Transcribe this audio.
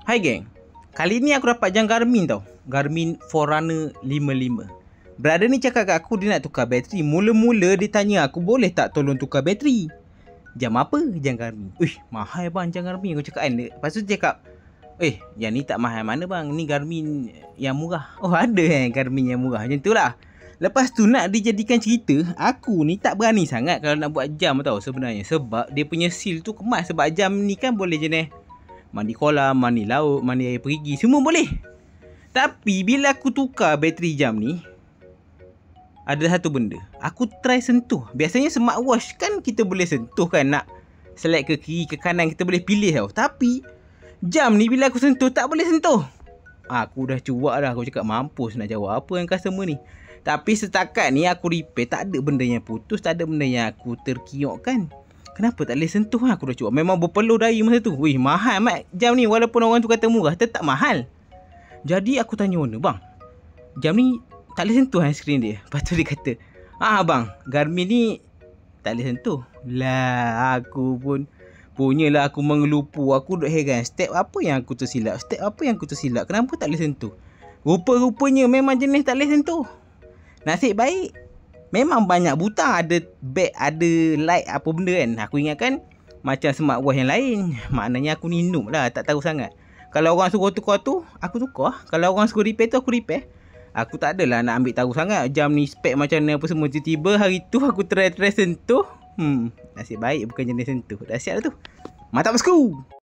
Hai geng, kali ni aku dapat jam Garmin tau. Garmin Forerunner 55. Brother ni cakap kat aku dia nak tukar bateri. Mula-mula dia tanya aku boleh tak tolong tukar bateri. Jam apa? Jam Garmin. Mahal bang jam Garmin, aku cakap kan. Lepas tu dia cakap, yang ni tak mahal mana bang, ni Garmin yang murah. Oh ada Garmin yang murah, macam tu lah. Lepas tu nak dijadikan cerita, aku ni tak berani sangat kalau nak buat jam tau sebenarnya. Sebab dia punya seal tu kemas. Sebab jam ni kan boleh jenis mandi kolam, mandi laut, mandi air perigi, semua boleh. Tapi bila aku tukar bateri jam ni, ada satu benda, aku try sentuh. Biasanya smartwatch kan kita boleh sentuh kan, nak select ke kiri ke kanan kita boleh pilih tau. Tapi jam ni bila aku sentuh tak boleh sentuh. Aku dah cuak dah, aku cakap mampus nak jawab apa yang customer ni. Tapi setakat ni aku repair, tak ada benda yang putus, tak ada benda yang aku terkiokkan. Kenapa tak boleh sentuh? Aku dah cuba. Memang berpeluh dari masa tu. Mahal mat jam ni. Walaupun orang tu kata murah, tetap mahal. Jadi aku tanya owner, bang, jam ni tak boleh sentuh skrin dia. Lepas tu dia kata, bang, Garmin ni tak boleh sentuh. Lah, aku pun punyalah aku mengelupu. Aku duk heran, step apa yang aku tersilap? Kenapa tak boleh sentuh? Rupa-rupanya memang jenis tak boleh sentuh. Nasib baik, memang banyak butang, ada back, ada light apa benda kan. Aku ingatkan macam smartwatch yang lain. Maknanya aku ni noob lah, tak tahu sangat. Kalau orang suruh tukar tu, aku tukar. Kalau orang suruh repair tu, aku repair. Aku tak adalah nak ambil tahu sangat jam ni spek macam mana apa semua. Tiba-tiba hari tu aku try sentuh. Nasib baik bukan jenis sentuh. Dah siap dah tu. Mantap bosku.